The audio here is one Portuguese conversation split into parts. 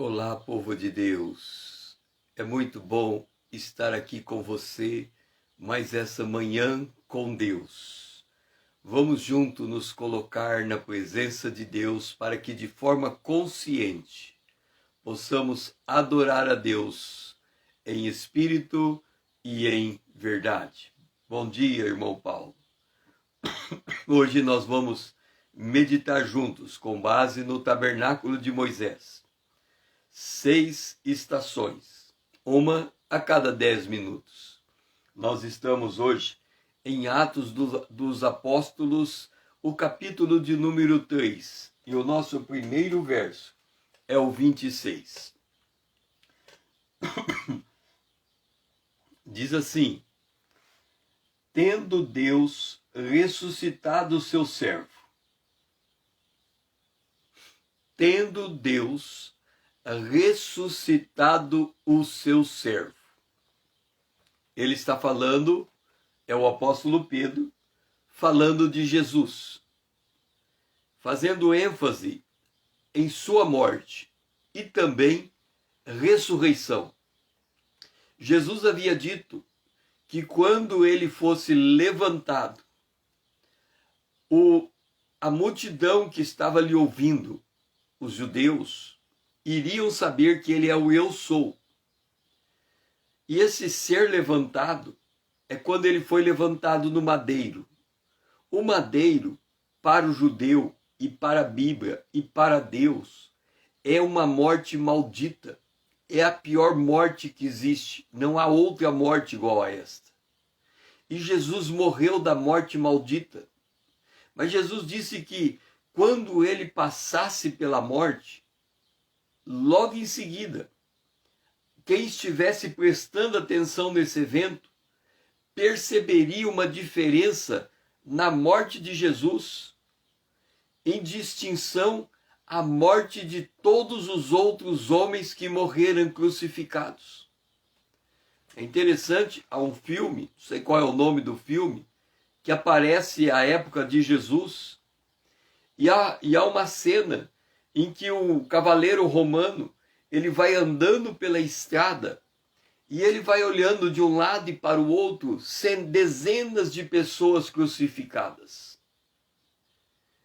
Olá, povo de Deus. É muito bom estar aqui com você mais essa manhã com Deus. Vamos juntos nos colocar na presença de Deus para que de forma consciente possamos adorar a Deus em espírito e em verdade. Bom dia, irmão Paulo. Hoje nós vamos meditar juntos com base no tabernáculo de Moisés. 6 estações, uma a cada 10 minutos. Nós estamos hoje em Atos dos Apóstolos, o capítulo de número 3, e o nosso primeiro verso é o 26. Diz assim: tendo Deus ressuscitado o seu servo. Tendo Deus ressuscitado o seu servo. Ele está falando, é o apóstolo Pedro, falando de Jesus, fazendo ênfase em sua morte e também ressurreição. Jesus havia dito que quando ele fosse levantado, a multidão que estava lhe ouvindo, os judeus, iriam saber que ele é o eu sou. E esse ser levantado é quando ele foi levantado no madeiro. O madeiro, para o judeu e para a Bíblia e para Deus, é uma morte maldita. É a pior morte que existe. Não há outra morte igual a esta. E Jesus morreu da morte maldita. Mas Jesus disse que quando ele passasse pela morte, logo em seguida, quem estivesse prestando atenção nesse evento perceberia uma diferença na morte de Jesus, em distinção à morte de todos os outros homens que morreram crucificados. É interessante, há um filme, não sei qual é o nome do filme, que aparece à época de Jesus, e há uma cena em que o cavaleiro romano, ele vai andando pela estrada e ele vai olhando de um lado e para o outro, dezenas de pessoas crucificadas.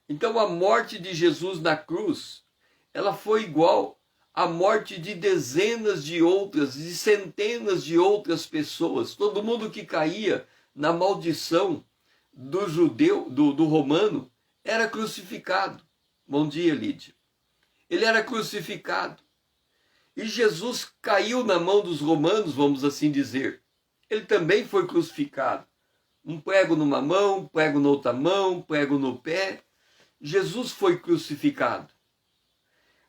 Então a morte de Jesus na cruz, ela foi igual à morte de dezenas de outras, de centenas de outras pessoas. Todo mundo que caía na maldição do judeu, do romano, era crucificado. Bom dia, Lídia. Ele era crucificado. E Jesus caiu na mão dos romanos, vamos assim dizer. Ele também foi crucificado. Um prego numa mão, um prego na outra mão, um prego no pé. Jesus foi crucificado.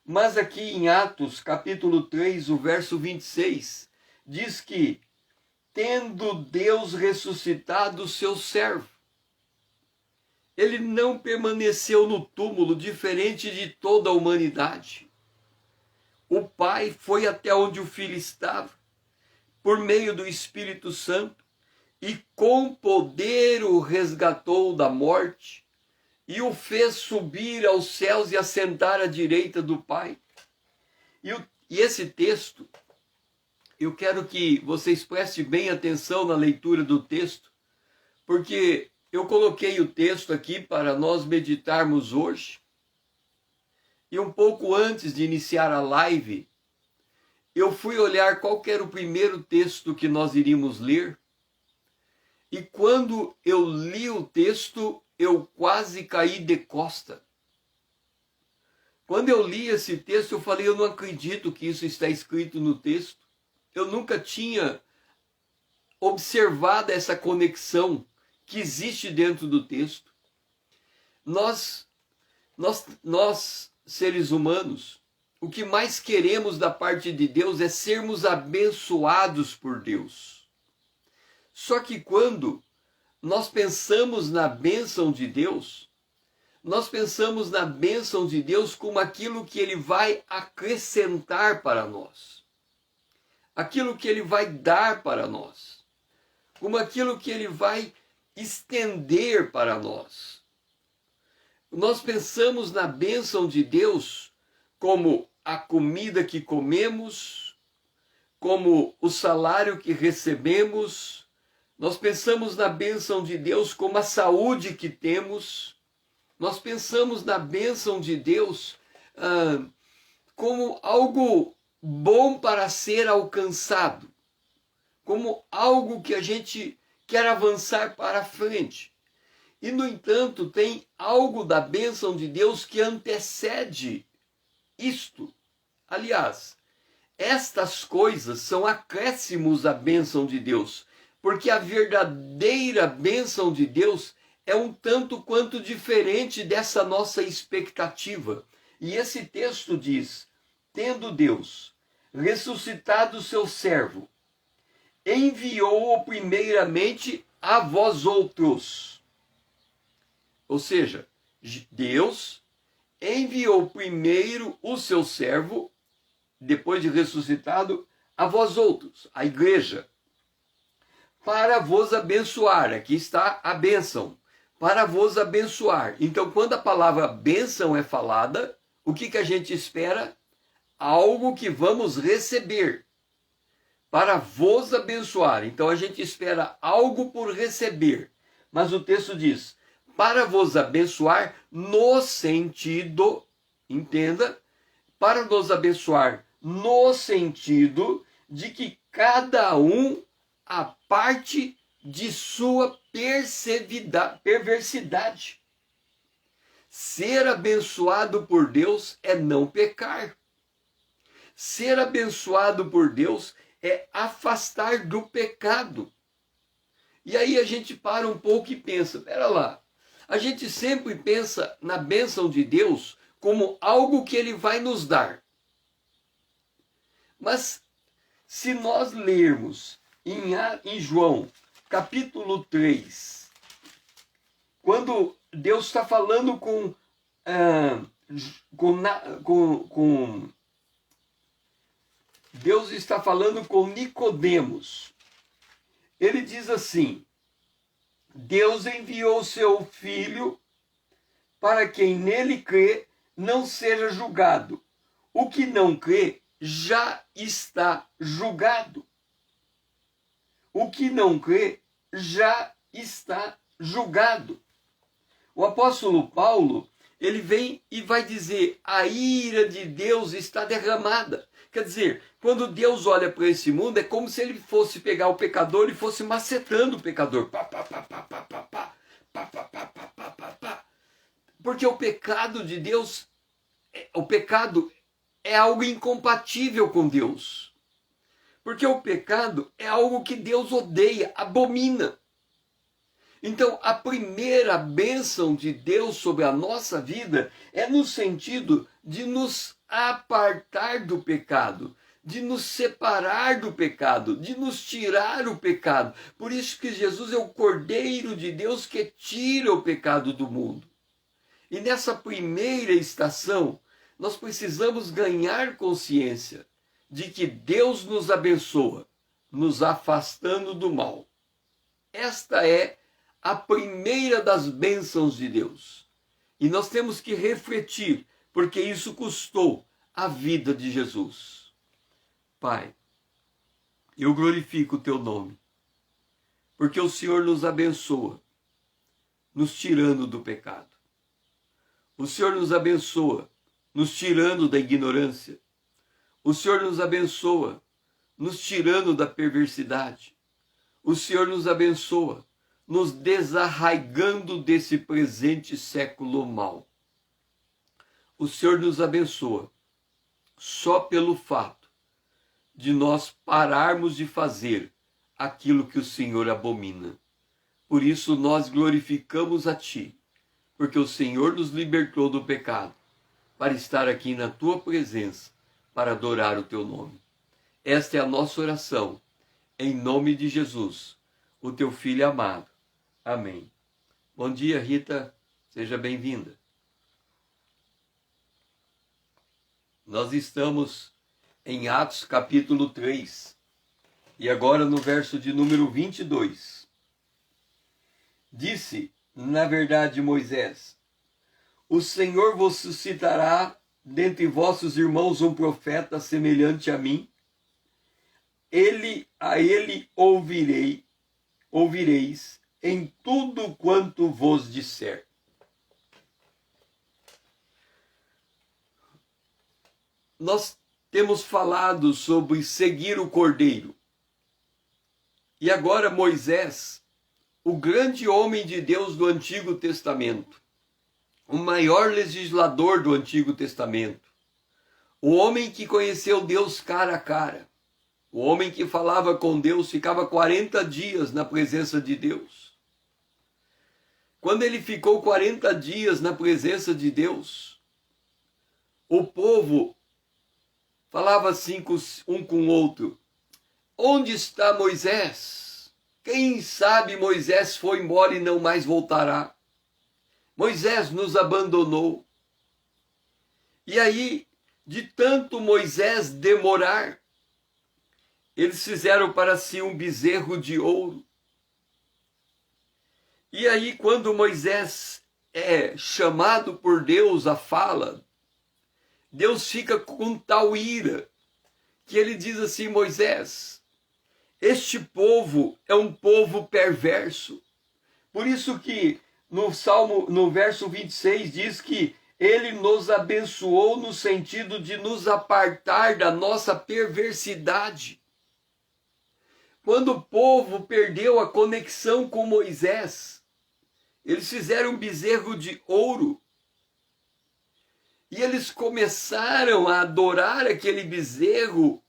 Mas aqui em Atos, capítulo 3, o verso 26, diz que, tendo Deus ressuscitado o seu servo, ele não permaneceu no túmulo, diferente de toda a humanidade. O Pai foi até onde o Filho estava, por meio do Espírito Santo, e com poder o resgatou da morte, e o fez subir aos céus e assentar à direita do Pai. E esse texto, eu quero que vocês prestem bem atenção na leitura do texto, porque eu coloquei o texto aqui para nós meditarmos hoje. E um pouco antes de iniciar a live, eu fui olhar qual era o primeiro texto que nós iríamos ler. E quando eu li o texto, eu quase caí de costa. Quando eu li esse texto, eu falei, eu não acredito que isso está escrito no texto. Eu nunca tinha observado essa conexão que existe dentro do texto. Nós seres humanos, o que mais queremos da parte de Deus é sermos abençoados por Deus. Só que quando nós pensamos na bênção de Deus, nós pensamos na bênção de Deus como aquilo que Ele vai acrescentar para nós, aquilo que Ele vai dar para nós, como aquilo que Ele vai estender para nós. Nós pensamos na bênção de Deus como a comida que comemos, como o salário que recebemos. Nós pensamos na bênção de Deus como a saúde que temos. Nós pensamos na bênção de Deus como algo bom para ser alcançado, como algo que a gente quer avançar para frente. E, no entanto, tem algo da bênção de Deus que antecede isto. Aliás, estas coisas são acréscimos à bênção de Deus, porque a verdadeira bênção de Deus é um tanto quanto diferente dessa nossa expectativa. E esse texto diz: tendo Deus ressuscitado o seu servo, enviou-o primeiramente a vós outros. Ou seja, Deus enviou primeiro o seu servo, depois de ressuscitado, a vós outros, a igreja, para vos abençoar. Aqui está a bênção, para vos abençoar. Então, quando a palavra bênção é falada, o que a gente espera? Algo que vamos receber, para vos abençoar. Então, a gente espera algo por receber. Mas o texto diz: para vos abençoar no sentido, entenda, para nos abençoar no sentido de que cada um aparte de sua perversidade. Ser abençoado por Deus é não pecar. Ser abençoado por Deus é afastar do pecado. E aí a gente para um pouco e pensa, pera lá, a gente sempre pensa na bênção de Deus como algo que Ele vai nos dar. Mas se nós lermos em João, capítulo 3, quando Deus está falando Deus está falando com Nicodemos. Ele diz assim: Deus enviou seu Filho para quem nele crê não seja julgado. O que não crê já está julgado. O que não crê já está julgado. O apóstolo Paulo, ele vem e vai dizer: a ira de Deus está derramada. Quer dizer, quando Deus olha para esse mundo, é como se ele fosse pegar o pecador e fosse macetando o pecador. Porque o pecado de Deus, o pecado é algo incompatível com Deus. Porque o pecado é algo que Deus odeia, abomina. Então, a primeira bênção de Deus sobre a nossa vida é no sentido de nos apartar do pecado, de nos separar do pecado, de nos tirar o pecado. Por isso que Jesus é o Cordeiro de Deus que tira o pecado do mundo. E nessa primeira estação, nós precisamos ganhar consciência de que Deus nos abençoa, nos afastando do mal. Esta é a primeira das bênçãos de Deus. E nós temos que refletir, porque isso custou a vida de Jesus. Pai, eu glorifico o teu nome, porque o Senhor nos abençoa, nos tirando do pecado. O Senhor nos abençoa, nos tirando da ignorância. O Senhor nos abençoa, nos tirando da perversidade. O Senhor nos abençoa, nos desarraigando desse presente século mau. O Senhor nos abençoa só pelo fato de nós pararmos de fazer aquilo que o Senhor abomina. Por isso nós glorificamos a Ti, porque o Senhor nos libertou do pecado, para estar aqui na Tua presença, para adorar o Teu nome. Esta é a nossa oração, em nome de Jesus, o Teu Filho amado. Amém. Bom dia, Rita. Seja bem-vinda. Nós estamos em Atos capítulo 3 e agora no verso de número 22. Disse, na verdade, Moisés: o Senhor vos suscitará dentre vossos irmãos um profeta semelhante a mim? A ele ouvireis em tudo quanto vos disser. Nós temos falado sobre seguir o Cordeiro. E agora Moisés, o grande homem de Deus do Antigo Testamento, o maior legislador do Antigo Testamento, o homem que conheceu Deus cara a cara, o homem que falava com Deus, ficava 40 dias na presença de Deus. Quando ele ficou 40 dias na presença de Deus, o povo falava assim um com o outro: onde está Moisés? Quem sabe Moisés foi embora e não mais voltará. Moisés nos abandonou. E aí, de tanto Moisés demorar, eles fizeram para si um bezerro de ouro. E aí, quando Moisés é chamado por Deus à fala, Deus fica com tal ira que ele diz assim: Moisés, este povo é um povo perverso. Por isso que no verso 26 diz que ele nos abençoou no sentido de nos apartar da nossa perversidade. Quando o povo perdeu a conexão com Moisés, eles fizeram um bezerro de ouro. E eles começaram a adorar aquele bezerro.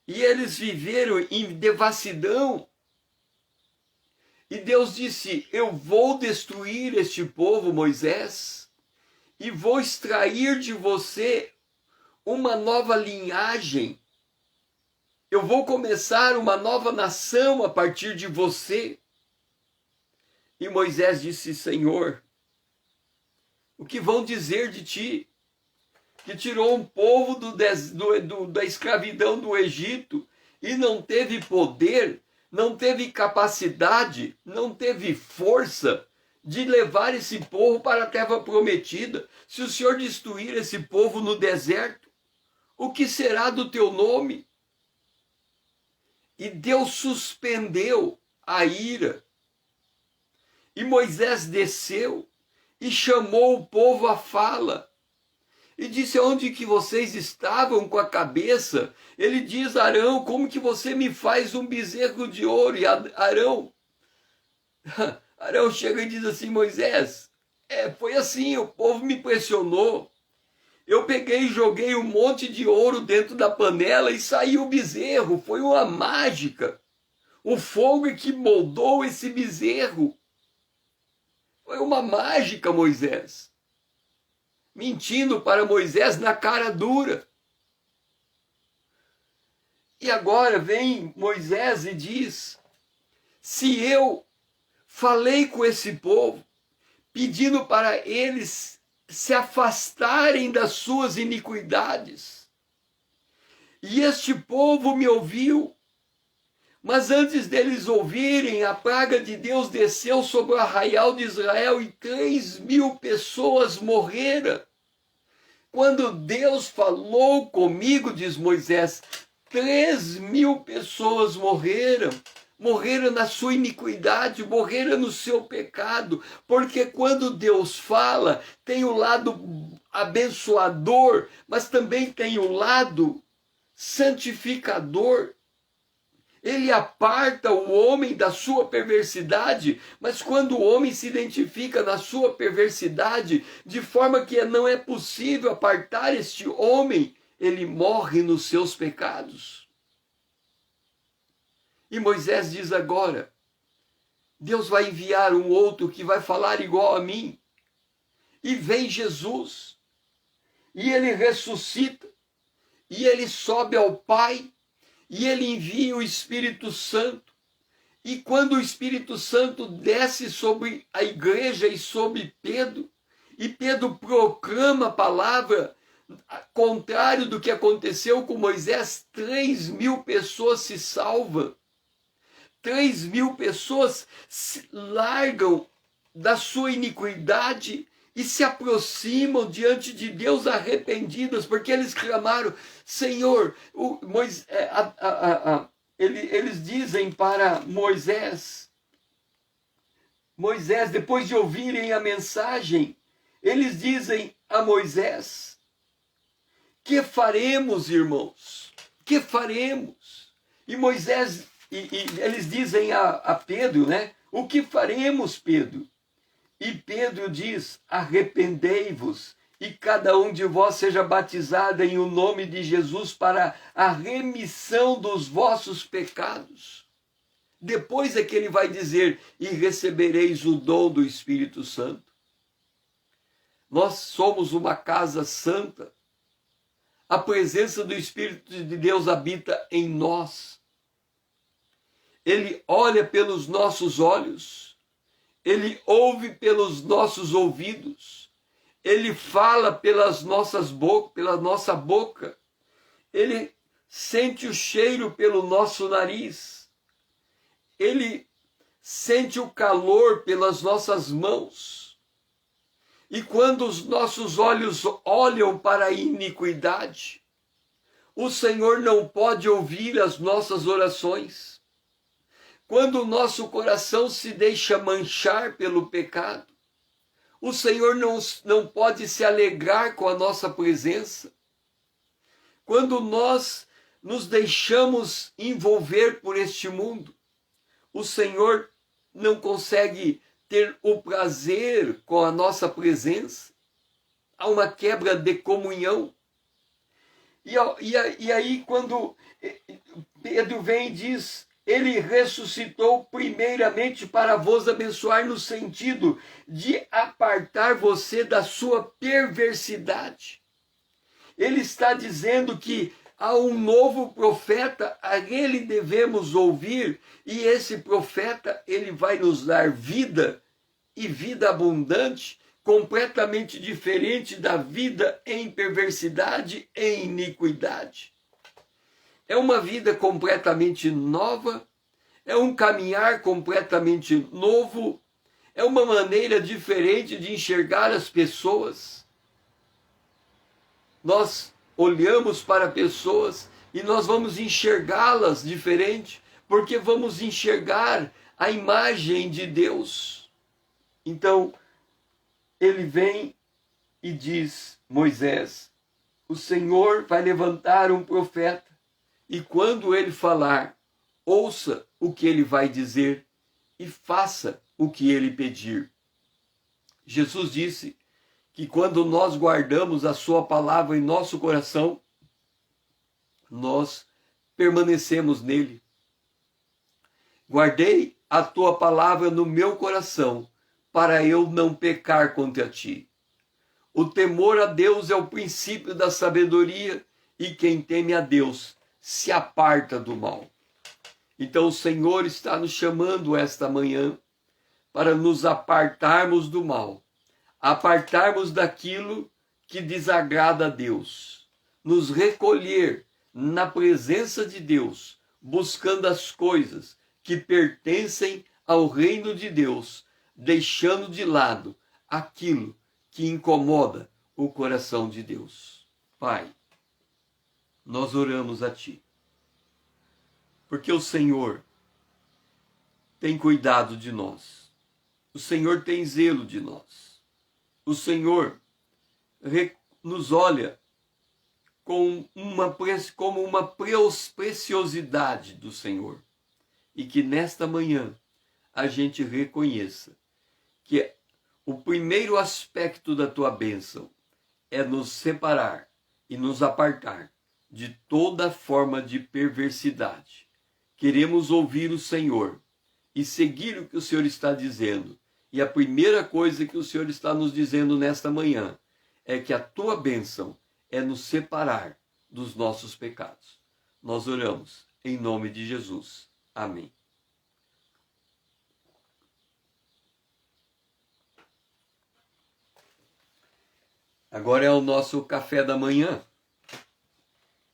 E eles viveram em devassidão. E Deus disse: eu vou destruir este povo, Moisés, e vou extrair de você uma nova linhagem. Eu vou começar uma nova nação a partir de você. E Moisés disse: Senhor, o que vão dizer de ti? Que tirou um povo da escravidão do Egito e não teve poder, não teve capacidade, não teve força de levar esse povo para a terra prometida. Se o Senhor destruir esse povo no deserto, o que será do teu nome? E Deus suspendeu a ira. E Moisés desceu e chamou o povo à fala. E disse: onde que vocês estavam com a cabeça? Ele diz: Arão, como que você me faz um bezerro de ouro? E Arão chega e diz assim: Moisés, foi assim, o povo me pressionou. Eu peguei e joguei um monte de ouro dentro da panela e saiu o bezerro. Foi uma mágica. O fogo é que moldou esse bezerro. Foi uma mágica, Moisés. Mentindo para Moisés na cara dura. E agora vem Moisés e diz: se eu falei com esse povo, pedindo para eles se afastarem das suas iniquidades, e este povo me ouviu, mas antes deles ouvirem, a praga de Deus desceu sobre o arraial de Israel e 3.000 pessoas morreram. Quando Deus falou comigo, diz Moisés, 3.000 pessoas morreram. Morreram na sua iniquidade, morreram no seu pecado. Porque quando Deus fala, tem o lado abençoador, mas também tem o lado santificador. Ele aparta o homem da sua perversidade, mas quando o homem se identifica na sua perversidade, de forma que não é possível apartar este homem, ele morre nos seus pecados. E Moisés diz agora: Deus vai enviar um outro que vai falar igual a mim. E vem Jesus, e ele ressuscita, e ele sobe ao Pai, e ele envia o Espírito Santo. E quando o Espírito Santo desce sobre a igreja e sobre Pedro, e Pedro proclama a palavra, contrário do que aconteceu com Moisés, 3.000 pessoas se salvam. 3.000 pessoas se largam da sua iniquidade e se aproximam diante de Deus arrependidas, porque eles clamaram, Senhor, eles dizem para Moisés, depois de ouvirem a mensagem, eles dizem a Moisés, que faremos, irmãos? Que faremos? E Moisés, eles dizem a Pedro, né? O que faremos, Pedro? E Pedro diz, arrependei-vos, e cada um de vós seja batizado em o nome de Jesus para a remissão dos vossos pecados. Depois é que ele vai dizer, e recebereis o dom do Espírito Santo. Nós somos uma casa santa. A presença do Espírito de Deus habita em nós. Ele olha pelos nossos olhos. Ele ouve pelos nossos ouvidos. Ele fala pela nossa boca. Ele sente o cheiro pelo nosso nariz. Ele sente o calor pelas nossas mãos. E quando os nossos olhos olham para a iniquidade, o Senhor não pode ouvir as nossas orações. Quando o nosso coração se deixa manchar pelo pecado, o Senhor não pode se alegrar com a nossa presença. Quando nós nos deixamos envolver por este mundo, o Senhor não consegue ter o prazer com a nossa presença. Há uma quebra de comunhão. E aí quando Pedro vem e diz, ele ressuscitou primeiramente para vos abençoar, no sentido de apartar você da sua perversidade. Ele está dizendo que há um novo profeta, a ele devemos ouvir, e esse profeta, ele vai nos dar vida, e vida abundante, completamente diferente da vida em perversidade e iniquidade. É uma vida completamente nova, é um caminhar completamente novo, é uma maneira diferente de enxergar as pessoas. Nós olhamos para pessoas e nós vamos enxergá-las diferente, porque vamos enxergar a imagem de Deus. Então, ele vem e diz, Moisés, o Senhor vai levantar um profeta, e quando ele falar, ouça o que ele vai dizer e faça o que ele pedir. Jesus disse que quando nós guardamos a sua palavra em nosso coração, nós permanecemos nele. Guardei a tua palavra no meu coração, para eu não pecar contra ti. O temor a Deus é o princípio da sabedoria, e quem teme a Deus se aparta do mal. Então o Senhor está nos chamando esta manhã para nos apartarmos do mal, apartarmos daquilo que desagrada a Deus, nos recolher na presença de Deus, buscando as coisas que pertencem ao reino de Deus, deixando de lado aquilo que incomoda o coração de Deus. Pai, nós oramos a Ti, porque o Senhor tem cuidado de nós, o Senhor tem zelo de nós, o Senhor nos olha como uma preciosidade do Senhor, e que nesta manhã a gente reconheça que o primeiro aspecto da Tua bênção é nos separar e nos apartar de toda forma de perversidade. Queremos ouvir o Senhor e seguir o que o Senhor está dizendo. E a primeira coisa que o Senhor está nos dizendo nesta manhã é que a Tua bênção é nos separar dos nossos pecados. Nós oramos em nome de Jesus. Amém. Agora é o nosso café da manhã.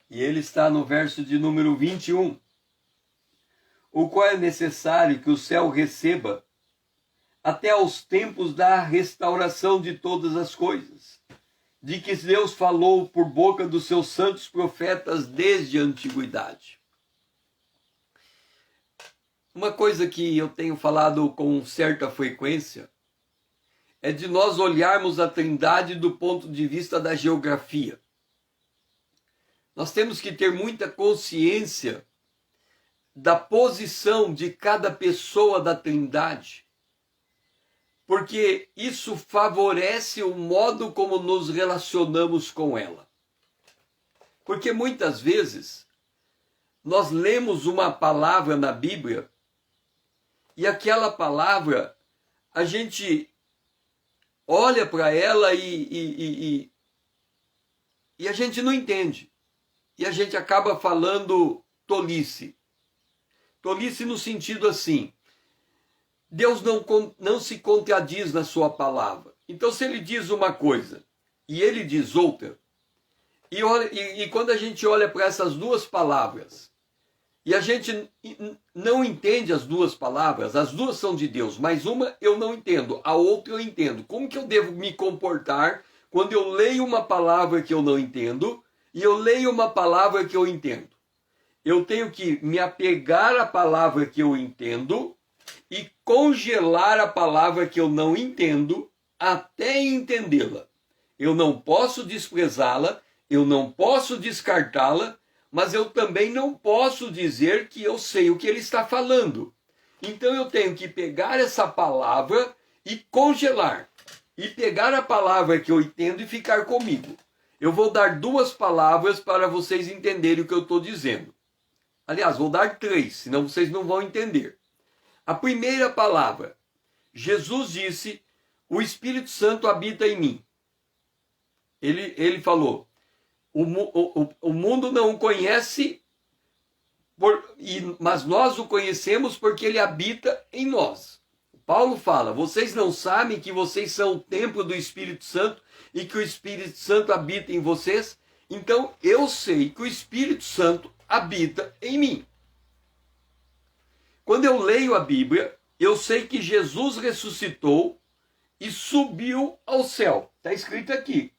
E ele está no verso de número 21. O qual é necessário que o céu receba até aos tempos da restauração de todas as coisas, de que Deus falou por boca dos seus santos profetas desde a antiguidade. Uma coisa que eu tenho falado com certa frequência é de nós olharmos a Trindade do ponto de vista da geografia. Nós temos que ter muita consciência da posição de cada pessoa da Trindade, porque isso favorece o modo como nos relacionamos com ela. Porque muitas vezes nós lemos uma palavra na Bíblia e aquela palavra a gente olha para ela e a gente não entende. E a gente acaba falando tolice. Tolice no sentido assim, Deus não se contradiz na sua palavra. Então se ele diz uma coisa e ele diz outra, e quando a gente olha para essas duas palavras, e a gente não entende as duas palavras, as duas são de Deus, mas uma eu não entendo, a outra eu entendo. Como que eu devo me comportar quando eu leio uma palavra que eu não entendo e eu leio uma palavra que eu entendo? Eu tenho que me apegar à palavra que eu entendo e congelar a palavra que eu não entendo até entendê-la. Eu não posso desprezá-la, eu não posso descartá-la, mas eu também não posso dizer que eu sei o que ele está falando. Então eu tenho que pegar essa palavra e congelar. E pegar a palavra que eu entendo e ficar comigo. Eu vou dar duas palavras para vocês entenderem o que eu estou dizendo. Aliás, vou dar três, senão vocês não vão entender. A primeira palavra, Jesus disse, o Espírito Santo habita em mim. Ele falou, o mundo não o conhece, mas nós o conhecemos porque ele habita em nós. Paulo fala, vocês não sabem que vocês são o templo do Espírito Santo e que o Espírito Santo habita em vocês? Então eu sei que o Espírito Santo habita em mim. Quando eu leio a Bíblia, eu sei que Jesus ressuscitou e subiu ao céu. Está escrito aqui.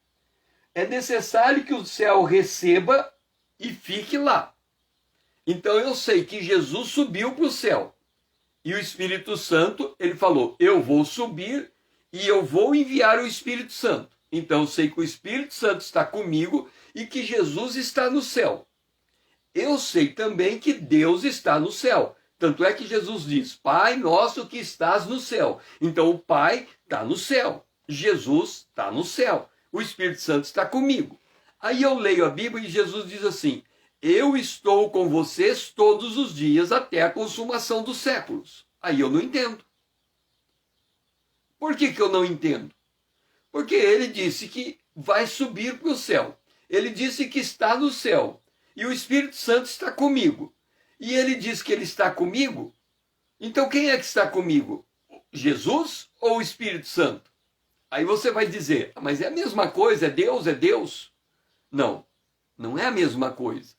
É necessário que o céu receba e fique lá. Então eu sei que Jesus subiu para o céu. E o Espírito Santo, ele falou, eu vou subir e eu vou enviar o Espírito Santo. Então eu sei que o Espírito Santo está comigo e que Jesus está no céu. Eu sei também que Deus está no céu. Tanto é que Jesus diz, Pai nosso que estás no céu. Então o Pai está no céu. Jesus está no céu. O Espírito Santo está comigo. Aí eu leio a Bíblia e Jesus diz assim, eu estou com vocês todos os dias até a consumação dos séculos. Aí eu não entendo. Por que eu não entendo? Porque ele disse que vai subir para o céu. Ele disse que está no céu. E o Espírito Santo está comigo. E ele diz que ele está comigo. Então quem é que está comigo? Jesus ou o Espírito Santo? Aí você vai dizer, mas é a mesma coisa, é Deus, é Deus. Não, não é a mesma coisa.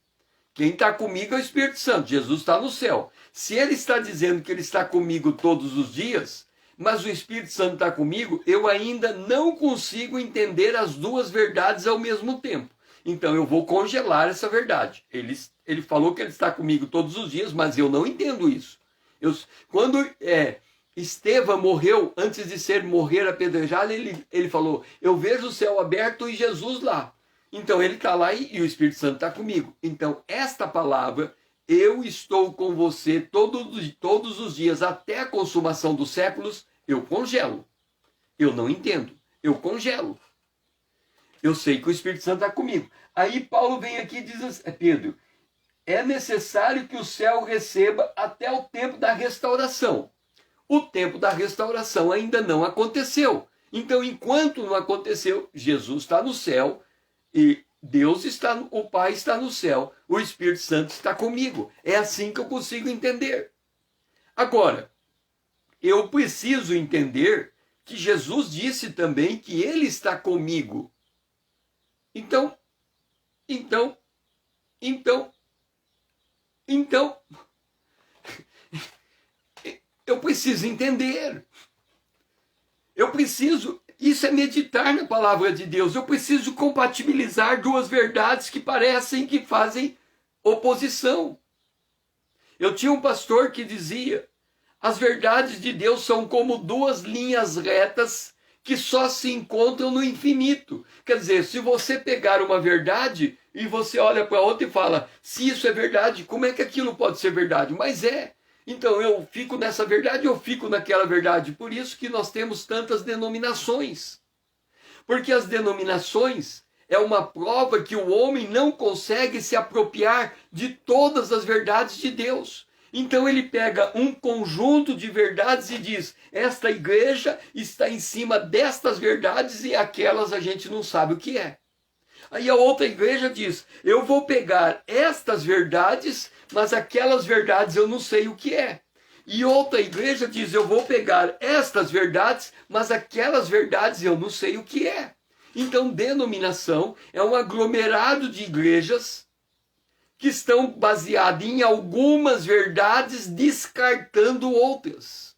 Quem está comigo é o Espírito Santo, Jesus está no céu. Se ele está dizendo que ele está comigo todos os dias, mas o Espírito Santo está comigo, eu ainda não consigo entender as duas verdades ao mesmo tempo. Então eu vou congelar essa verdade. Ele falou que ele está comigo todos os dias, mas eu não entendo isso. Quando Estevão morreu, antes de morrer apedrejado, ele falou, eu vejo o céu aberto e Jesus lá. Então ele está lá e o Espírito Santo está comigo. Então esta palavra, eu estou com você todos os dias até a consumação dos séculos, eu congelo. Eu não entendo, eu congelo. Eu sei que o Espírito Santo está comigo. Aí Paulo vem aqui e diz assim, Pedro, é necessário que o céu receba até o tempo da restauração. O tempo da restauração ainda não aconteceu. Então, enquanto não aconteceu, Jesus está no céu e Deus está, o Pai está no céu, o Espírito Santo está comigo. É assim que eu consigo entender. Agora, eu preciso entender que Jesus disse também que Ele está comigo. Então, eu preciso entender. Eu preciso, isso é meditar na palavra de Deus. Eu preciso compatibilizar duas verdades que parecem que fazem oposição. Eu tinha um pastor que dizia: as verdades de Deus são como duas linhas retas que só se encontram no infinito. Quer dizer, se você pegar uma verdade e você olha para outra e fala: se isso é verdade, como é que aquilo pode ser verdade? Mas é. Então eu fico nessa verdade, eu fico naquela verdade. Por isso que nós temos tantas denominações. Porque as denominações é uma prova que o homem não consegue se apropriar de todas as verdades de Deus. Então ele pega um conjunto de verdades e diz: esta igreja está em cima destas verdades e aquelas a gente não sabe o que é. Aí a outra igreja diz: eu vou pegar estas verdades, mas aquelas verdades eu não sei o que é. E outra igreja diz: eu vou pegar estas verdades, mas aquelas verdades eu não sei o que é. Então, denominação é um aglomerado de igrejas que estão baseadas em algumas verdades, descartando outras.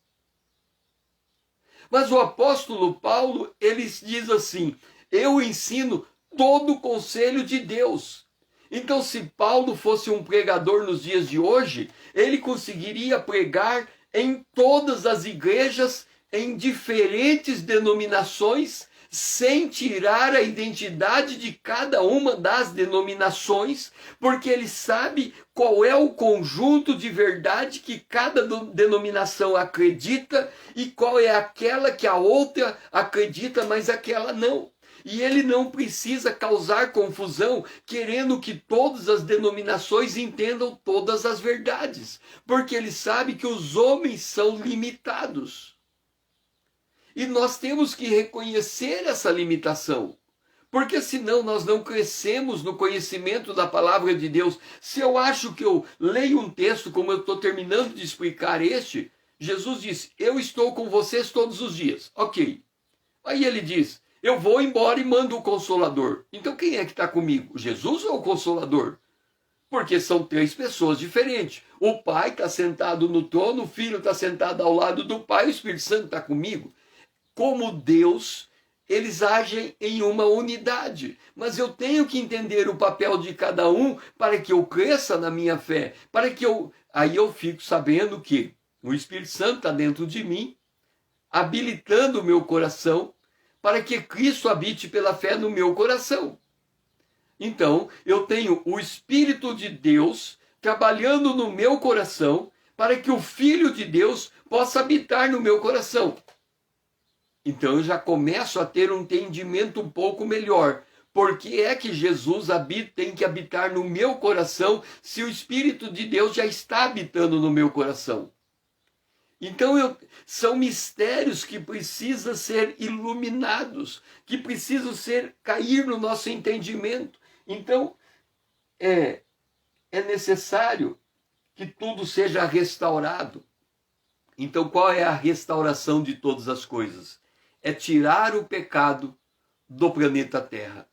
Mas o apóstolo Paulo, ele diz assim: eu ensino todo o conselho de Deus. Então, se Paulo fosse um pregador nos dias de hoje, ele conseguiria pregar em todas as igrejas, em diferentes denominações, sem tirar a identidade de cada uma das denominações, porque ele sabe qual é o conjunto de verdade que cada denominação acredita e qual é aquela que a outra acredita, mas aquela não. E ele não precisa causar confusão querendo que todas as denominações entendam todas as verdades, porque ele sabe que os homens são limitados. E nós temos que reconhecer essa limitação, porque senão nós não crescemos no conhecimento da palavra de Deus. Se eu acho que eu leio um texto, como eu estou terminando de explicar este, Jesus disse: eu estou com vocês todos os dias. Ok. Aí ele diz: eu vou embora e mando o Consolador. Então quem é que está comigo? Jesus ou o Consolador? Porque são três pessoas diferentes. O Pai está sentado no trono, o Filho está sentado ao lado do Pai, o Espírito Santo está comigo. Como Deus, eles agem em uma unidade. Mas eu tenho que entender o papel de cada um para que eu cresça na minha fé. Aí eu fico sabendo que o Espírito Santo está dentro de mim, habilitando o meu coração, para que Cristo habite pela fé no meu coração. Então, eu tenho o Espírito de Deus trabalhando no meu coração, para que o Filho de Deus possa habitar no meu coração. Então eu já começo a ter um entendimento um pouco melhor. Por que é que Jesus tem que habitar no meu coração se o Espírito de Deus já está habitando no meu coração? Então são mistérios que precisam ser iluminados, que precisam cair no nosso entendimento. Então é necessário que tudo seja restaurado. Então qual é a restauração de todas as coisas? É tirar o pecado do planeta Terra.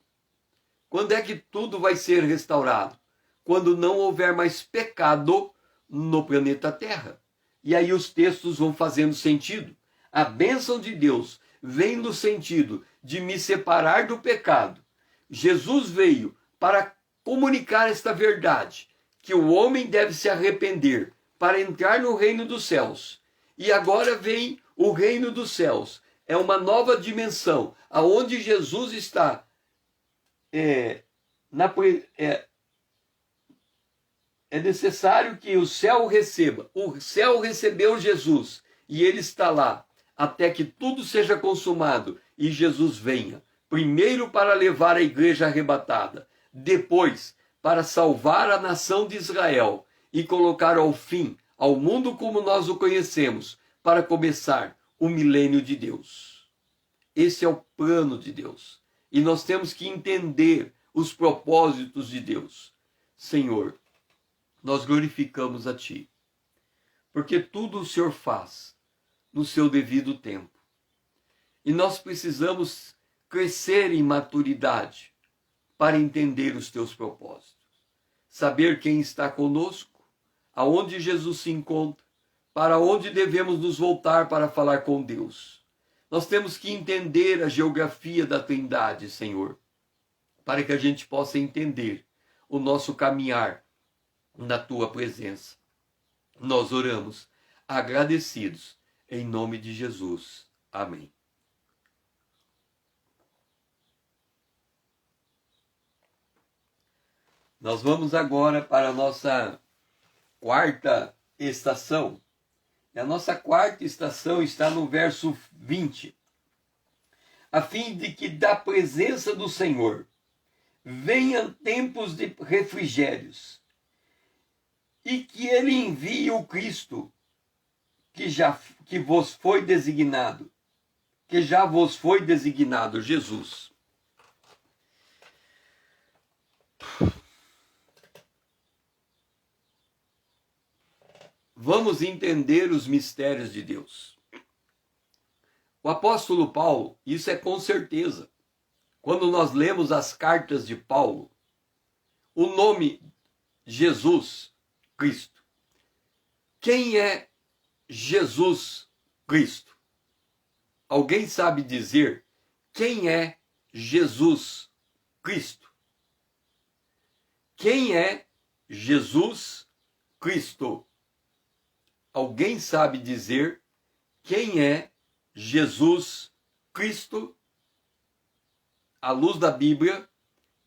Quando é que tudo vai ser restaurado? Quando não houver mais pecado no planeta Terra. E aí os textos vão fazendo sentido. A bênção de Deus vem no sentido de me separar do pecado. Jesus veio para comunicar esta verdade, que o homem deve se arrepender para entrar no reino dos céus. E agora vem o reino dos céus. É uma nova dimensão, aonde Jesus está. É necessário que o céu receba. O céu recebeu Jesus e ele está lá até que tudo seja consumado e Jesus venha. Primeiro para levar a igreja arrebatada, depois para salvar a nação de Israel e colocar ao fim ao mundo como nós o conhecemos, para começar o milênio de Deus. Esse é o plano de Deus. E nós temos que entender os propósitos de Deus. Senhor, nós glorificamos a Ti, porque tudo o Senhor faz no seu devido tempo. E nós precisamos crescer em maturidade para entender os Teus propósitos. Saber quem está conosco, aonde Jesus se encontra, para onde devemos nos voltar para falar com Deus. Nós temos que entender a geografia da Trindade, Senhor, para que a gente possa entender o nosso caminhar na tua presença. Nós oramos agradecidos em nome de Jesus. Amém. Nós vamos agora para a nossa quarta estação. E a nossa quarta estação está no verso 20. A fim de que da presença do Senhor venham tempos de refrigérios, e que ele envie o Cristo que vos foi designado, que já vos foi designado, Jesus. Vamos entender os mistérios de Deus. O apóstolo Paulo, isso é com certeza. Quando nós lemos as cartas de Paulo, o nome Jesus Cristo. Quem é Jesus Cristo? Alguém sabe dizer quem é Jesus Cristo? Quem é Jesus Cristo? Alguém sabe dizer quem é Jesus Cristo? À luz da Bíblia,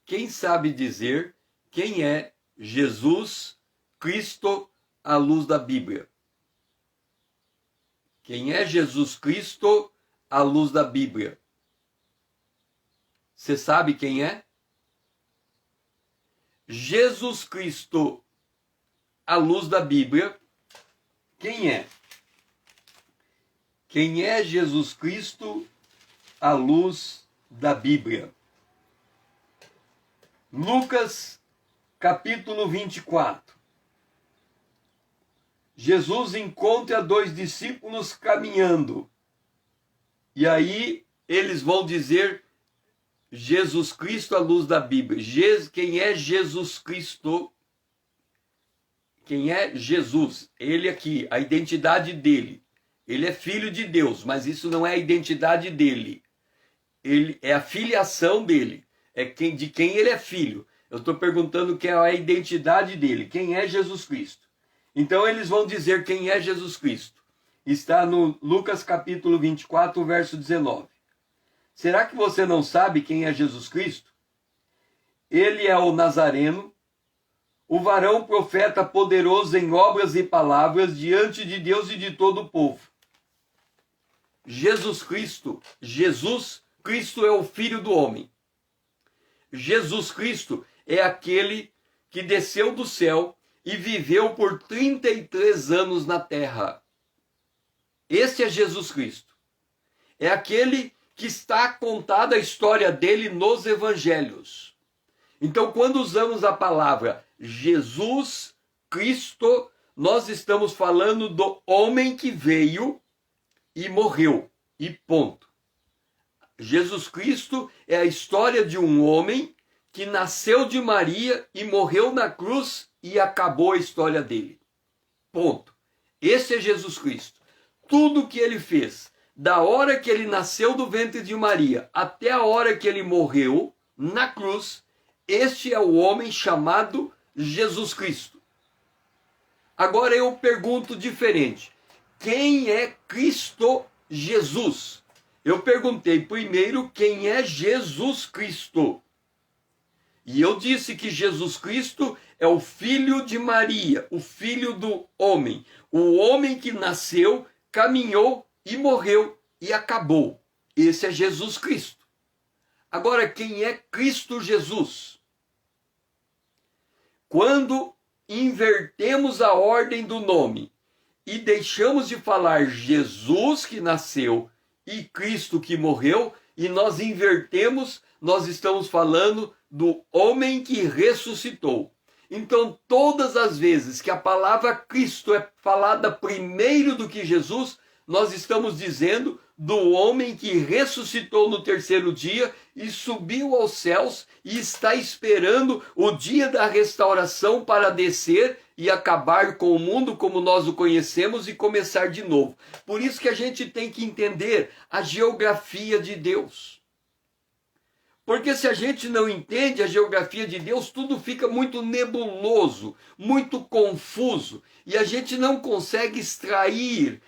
quem sabe dizer quem é Jesus Cristo à luz da Bíblia? Quem é Jesus Cristo à luz da Bíblia? Você sabe quem é? Jesus Cristo à luz da Bíblia, quem é? Quem é Jesus Cristo à luz da Bíblia? Lucas, capítulo 24. Jesus encontra dois discípulos caminhando. E aí eles vão dizer Jesus Cristo à luz da Bíblia. Quem é Jesus Cristo? Quem é Jesus? Ele aqui, a identidade dele. Ele é filho de Deus, mas isso não é a identidade dele. Ele é a filiação dele. É de quem ele é filho. Eu estou perguntando quem é a identidade dele. Quem é Jesus Cristo? Então eles vão dizer quem é Jesus Cristo. Está no Lucas capítulo 24, verso 19. Será que você não sabe quem é Jesus Cristo? Ele é o Nazareno, o varão profeta poderoso em obras e palavras diante de Deus e de todo o povo. Jesus Cristo é o Filho do homem. Jesus Cristo é aquele que desceu do céu e viveu por 33 anos na terra. Esse é Jesus Cristo. É aquele que está contada a história dele nos evangelhos. Então, quando usamos a palavra Jesus Cristo, nós estamos falando do homem que veio e morreu, e ponto. Jesus Cristo é a história de um homem que nasceu de Maria e morreu na cruz e acabou a história dele. Ponto. Esse é Jesus Cristo. Tudo que ele fez, da hora que ele nasceu do ventre de Maria até a hora que ele morreu na cruz, este é o homem chamado Jesus Cristo. Agora eu pergunto diferente. Quem é Cristo Jesus? Eu perguntei primeiro quem é Jesus Cristo. E eu disse que Jesus Cristo é o filho de Maria, o filho do homem. O homem que nasceu, caminhou e morreu e acabou. Esse é Jesus Cristo. Agora, quem é Cristo Jesus? Quando invertemos a ordem do nome e deixamos de falar Jesus que nasceu e Cristo que morreu, e nós invertemos, nós estamos falando do homem que ressuscitou. Então, todas as vezes que a palavra Cristo é falada primeiro do que Jesus, nós estamos dizendo do homem que ressuscitou no terceiro dia e subiu aos céus e está esperando o dia da restauração para descer e acabar com o mundo como nós o conhecemos e começar de novo. Por isso que a gente tem que entender a geografia de Deus. Porque se a gente não entende a geografia de Deus, tudo fica muito nebuloso, muito confuso, e a gente não consegue extrair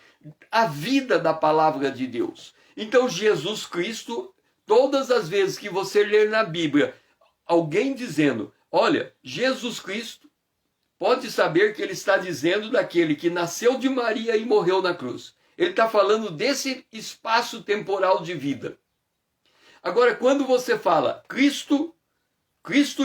a vida da palavra de Deus. Então Jesus Cristo, todas as vezes que você ler na Bíblia alguém dizendo, olha, Jesus Cristo, pode saber que ele está dizendo daquele que nasceu de Maria e morreu na cruz. Ele está falando desse espaço temporal de vida. Agora, quando você fala Cristo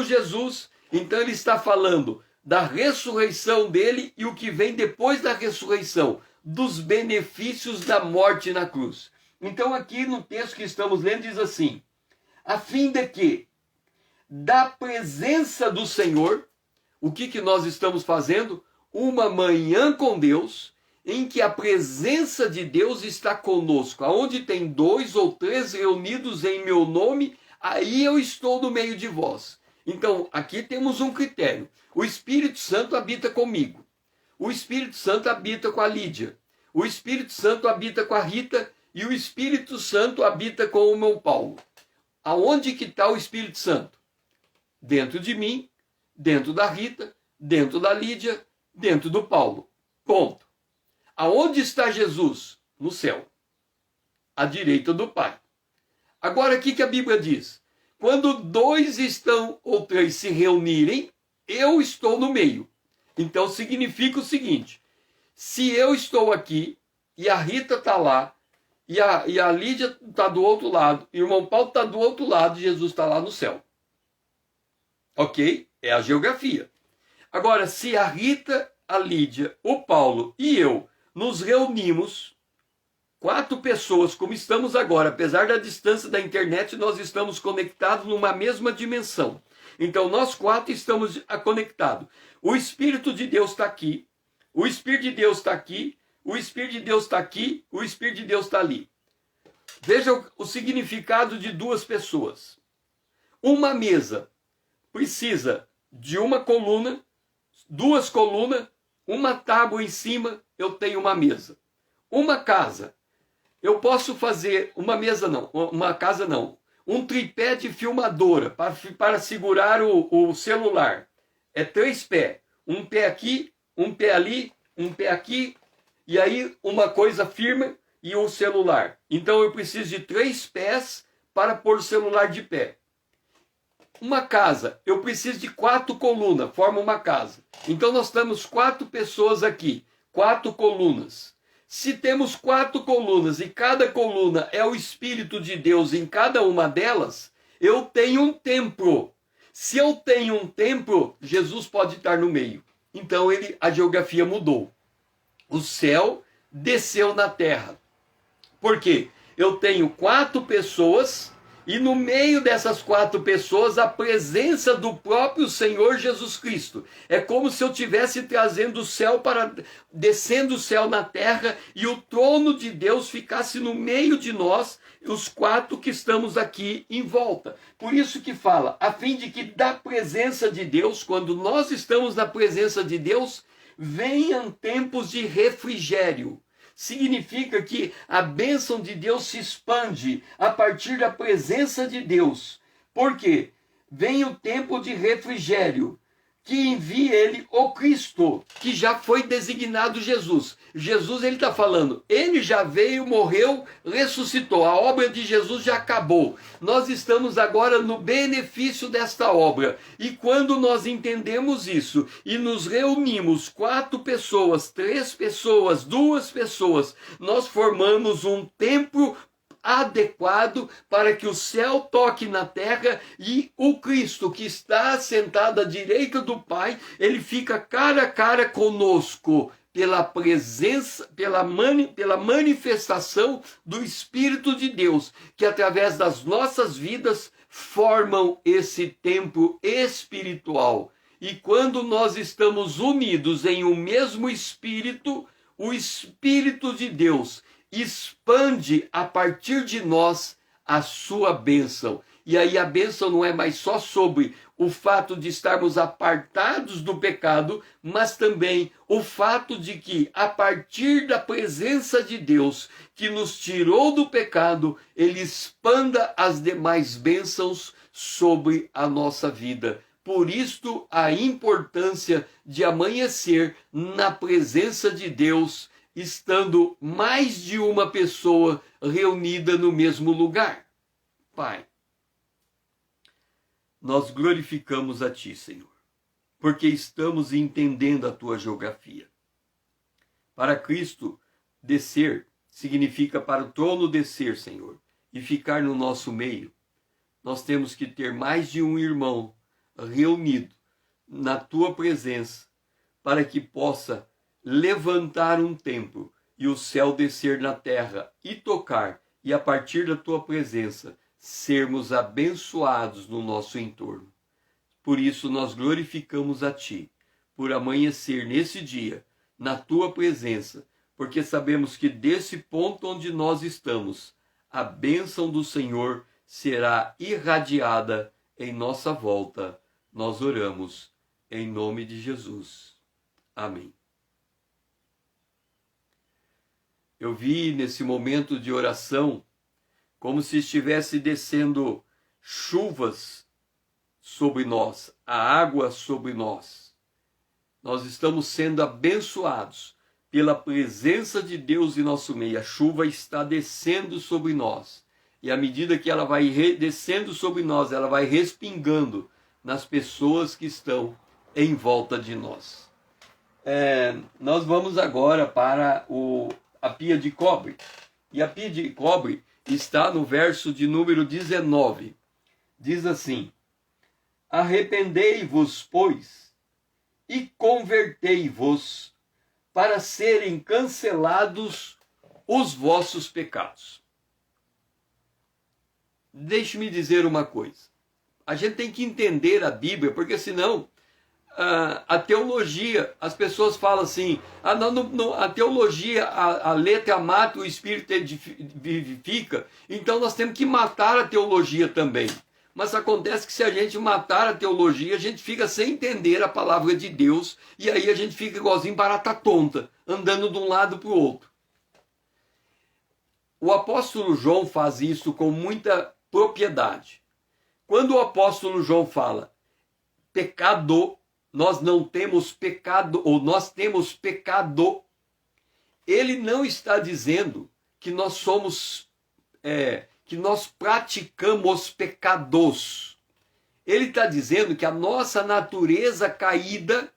Jesus, então ele está falando da ressurreição dele e o que vem depois da ressurreição, dos benefícios da morte na cruz. Então aqui no texto que estamos lendo diz assim, a fim de que da presença do Senhor, o que nós estamos fazendo? Uma manhã com Deus, em que a presença de Deus está conosco. Aonde tem 2 ou 3 reunidos em meu nome, aí eu estou no meio de vós. Então, aqui temos um critério. O Espírito Santo habita comigo. O Espírito Santo habita com a Lídia. O Espírito Santo habita com a Rita. E o Espírito Santo habita com o irmão Paulo. Aonde que está o Espírito Santo? Dentro de mim, dentro da Rita, dentro da Lídia, dentro do Paulo. Ponto. Aonde está Jesus? No céu, à direita do Pai. Agora, o que a Bíblia diz? Quando 2 estão ou 3 se reunirem, eu estou no meio. Então, significa o seguinte, se eu estou aqui, e a Rita está lá, e a Lídia está do outro lado, e o irmão Paulo está do outro lado, Jesus está lá no céu. Ok? É a geografia. Agora, se a Rita, a Lídia, o Paulo e eu nos reunimos, 4 pessoas, como estamos agora, apesar da distância da internet, nós estamos conectados numa mesma dimensão. Então, nós 4 estamos conectados. O Espírito de Deus está aqui, o Espírito de Deus está aqui, o Espírito de Deus está aqui, o Espírito de Deus está ali. Veja o significado de 2 pessoas. Uma mesa precisa de uma coluna, 2 colunas, uma tábua em cima, eu tenho uma mesa. Uma casa, eu posso fazer, uma casa não, um tripé de filmadora para segurar o celular. É 3 pés, um pé aqui, um pé ali, um pé aqui, e aí uma coisa firme e um celular. Então eu preciso de 3 pés para pôr o celular de pé. Uma casa, eu preciso de 4 colunas, forma uma casa. Então nós temos 4 pessoas aqui, 4 colunas. Se temos 4 colunas e cada coluna é o Espírito de Deus em cada uma delas, eu tenho um templo. Se eu tenho um templo, Jesus pode estar no meio. Então a geografia mudou. O céu desceu na terra. Por quê? Eu tenho 4 pessoas e no meio dessas 4 pessoas a presença do próprio Senhor Jesus Cristo. É como se eu estivesse trazendo o céu descendo o céu na terra e o trono de Deus ficasse no meio de nós, os 4 que estamos aqui em volta. Por isso que fala, a fim de que da presença de Deus, quando nós estamos na presença de Deus, venham tempos de refrigério. Significa que a bênção de Deus se expande a partir da presença de Deus. Por quê? Vem o tempo de refrigério, que envia ele o Cristo, que já foi designado Jesus. Jesus, ele está falando, ele já veio, morreu, ressuscitou. A obra de Jesus já acabou. Nós estamos agora no benefício desta obra. E quando nós entendemos isso e nos reunimos 4 pessoas, 3 pessoas, 2 pessoas, nós formamos um templo adequado para que o céu toque na terra e o Cristo que está sentado à direita do Pai, ele fica cara a cara conosco pela presença, pela manifestação do Espírito de Deus, que através das nossas vidas formam esse templo espiritual. E quando nós estamos unidos em um mesmo Espírito, o Espírito de Deus, expande a partir de nós a sua bênção. E aí a bênção não é mais só sobre o fato de estarmos apartados do pecado, mas também o fato de que, a partir da presença de Deus, que nos tirou do pecado, Ele expanda as demais bênçãos sobre a nossa vida. Por isto, a importância de amanhecer na presença de Deus, estando mais de uma pessoa reunida no mesmo lugar. Pai, nós glorificamos a Ti, Senhor, porque estamos entendendo a Tua geografia. Para Cristo descer significa para o trono descer, Senhor, e ficar no nosso meio. Nós temos que ter mais de um irmão reunido na Tua presença, para que possa levantar um templo e o céu descer na terra e tocar, e a partir da Tua presença sermos abençoados no nosso entorno. Por isso nós glorificamos a Ti, por amanhecer nesse dia, na Tua presença, porque sabemos que desse ponto onde nós estamos, a bênção do Senhor será irradiada em nossa volta. Nós oramos em nome de Jesus. Amém. Eu vi nesse momento de oração como se estivesse descendo chuvas sobre nós, a água sobre nós. Nós estamos sendo abençoados pela presença de Deus em nosso meio. A chuva está descendo sobre nós. E à medida que ela vai descendo sobre nós, ela vai respingando nas pessoas que estão em volta de nós. Nós vamos agora para a pia de cobre. E a pia de cobre está no verso de número 19. Diz assim: arrependei-vos, pois, e convertei-vos, para serem cancelados os vossos pecados. Deixe-me dizer uma coisa. A gente tem que entender a Bíblia, porque senão a teologia, as pessoas falam assim, a teologia, a letra mata, o espírito vivifica, então nós temos que matar a teologia também. Mas acontece que se a gente matar a teologia, a gente fica sem entender a palavra de Deus, e aí a gente fica igualzinho barata tonta, andando de um lado para o outro. O apóstolo João faz isso com muita propriedade. Quando o apóstolo João fala pecado, nós não temos pecado, ou nós temos pecado, ele não está dizendo que nós somos, que nós praticamos pecados. Ele está dizendo que a nossa natureza caída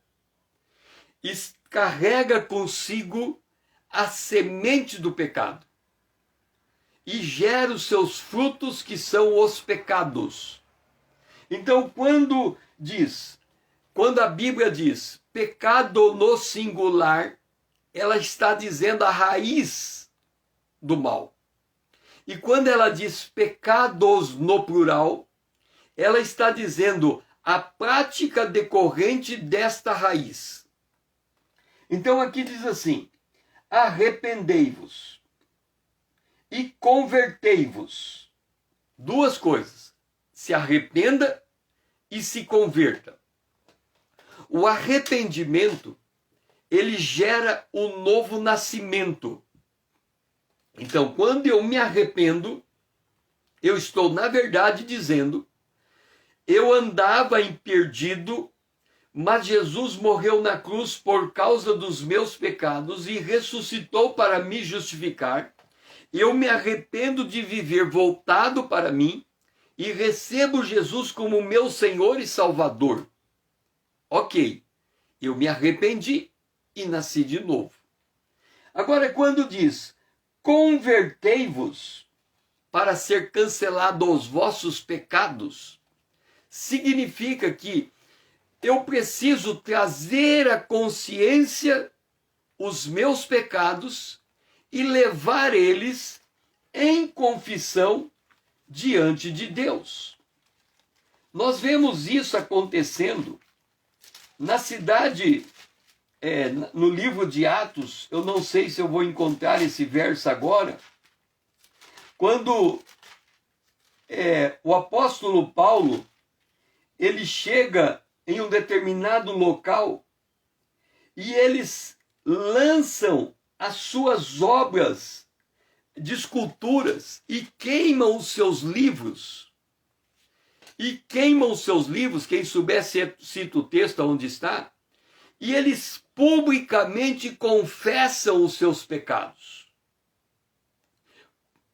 carrega consigo a semente do pecado e gera os seus frutos, que são os pecados. Então, quando a Bíblia diz pecado no singular, ela está dizendo a raiz do mal. E quando ela diz pecados no plural, ela está dizendo a prática decorrente desta raiz. Então aqui diz assim: arrependei-vos e convertei-vos. Duas coisas: se arrependa e se converta. O arrependimento, ele gera um novo nascimento. Então, quando eu me arrependo, eu estou, na verdade, dizendo: eu andava em perdido, mas Jesus morreu na cruz por causa dos meus pecados e ressuscitou para me justificar. Eu me arrependo de viver voltado para mim e recebo Jesus como meu Senhor e Salvador. Ok, eu me arrependi e nasci de novo. Agora, quando diz convertei-vos para ser cancelado os vossos pecados, significa que eu preciso trazer à consciência os meus pecados e levar eles em confissão diante de Deus. Nós vemos isso acontecendo na cidade no livro de Atos, eu não sei se eu vou encontrar esse verso agora, quando o apóstolo Paulo, ele chega em um determinado local e eles lançam as suas obras de esculturas e queimam os seus livros. E queimam os seus livros, quem souber cita o texto onde está, e eles publicamente confessam os seus pecados.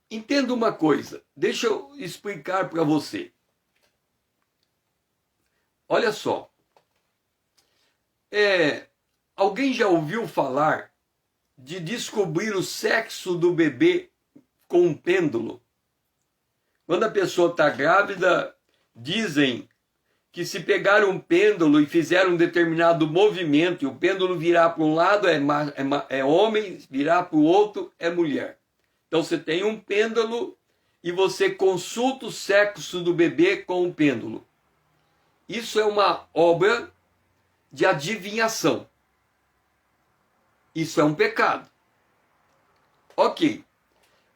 Entenda uma coisa, deixa eu explicar para você. Olha só, alguém já ouviu falar de descobrir o sexo do bebê com um pêndulo? Quando a pessoa está grávida, dizem que se pegar um pêndulo e fizer um determinado movimento e o pêndulo virar para um lado é homem, virar para o outro é mulher. Então você tem um pêndulo e você consulta o sexo do bebê com o pêndulo. Isso é uma obra de adivinhação. Isso é um pecado. Ok.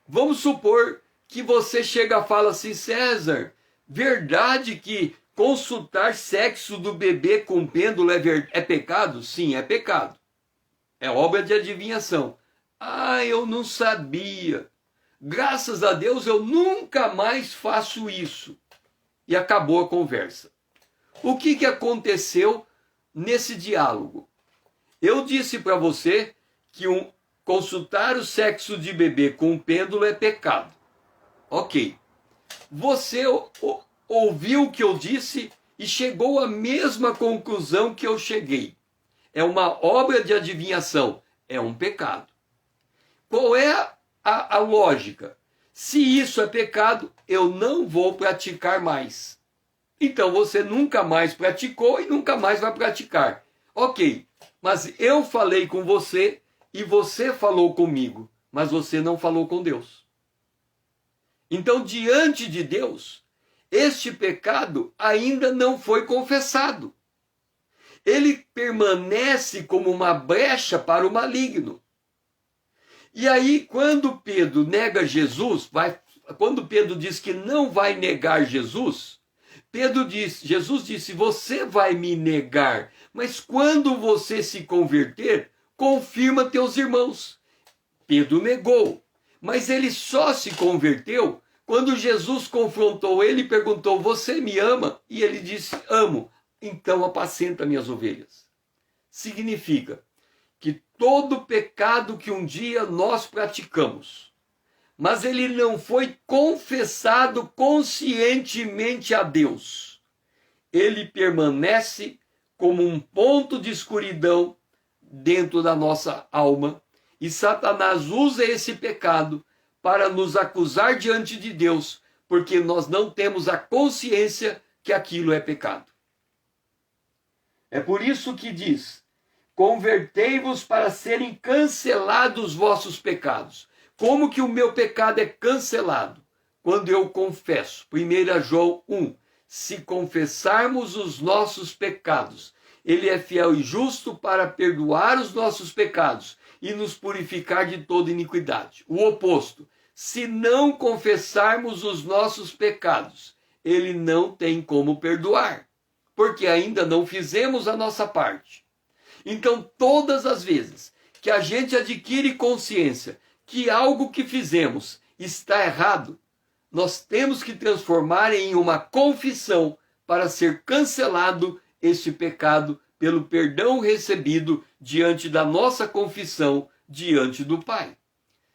Vamos supor que você chega e fala assim, César, verdade que consultar sexo do bebê com pêndulo é pecado? Sim, é pecado. É obra de adivinhação. Ah, eu não sabia. Graças a Deus eu nunca mais faço isso. E acabou a conversa. O que aconteceu nesse diálogo? Eu disse para você que consultar o sexo de bebê com um pêndulo é pecado. Ok. Você ouviu o que eu disse e chegou à mesma conclusão que eu cheguei. É uma obra de adivinhação. É um pecado. Qual é a lógica? Se isso é pecado, eu não vou praticar mais. Então você nunca mais praticou e nunca mais vai praticar. Ok, mas eu falei com você e você falou comigo, mas você não falou com Deus. Então, diante de Deus, este pecado ainda não foi confessado. Ele permanece como uma brecha para o maligno. E aí, quando Pedro nega Jesus, quando Pedro diz que não vai negar Jesus, Jesus disse, você vai me negar, mas quando você se converter, confirma teus irmãos. Pedro negou, mas ele só se converteu quando Jesus confrontou ele e perguntou, você me ama? E ele disse, amo, então apacenta minhas ovelhas. Significa que todo pecado que um dia nós praticamos, mas ele não foi confessado conscientemente a Deus, ele permanece como um ponto de escuridão dentro da nossa alma, e Satanás usa esse pecado para nos acusar diante de Deus, porque nós não temos a consciência que aquilo é pecado. É por isso que diz, convertei-vos para serem cancelados os vossos pecados. Como que o meu pecado é cancelado? Quando eu confesso. 1 João 1. Se confessarmos os nossos pecados, ele é fiel e justo para perdoar os nossos pecados e nos purificar de toda iniquidade. O oposto. Se não confessarmos os nossos pecados, ele não tem como perdoar, porque ainda não fizemos a nossa parte. Então, todas as vezes que a gente adquire consciência que algo que fizemos está errado, nós temos que transformar em uma confissão para ser cancelado esse pecado pelo perdão recebido diante da nossa confissão diante do Pai.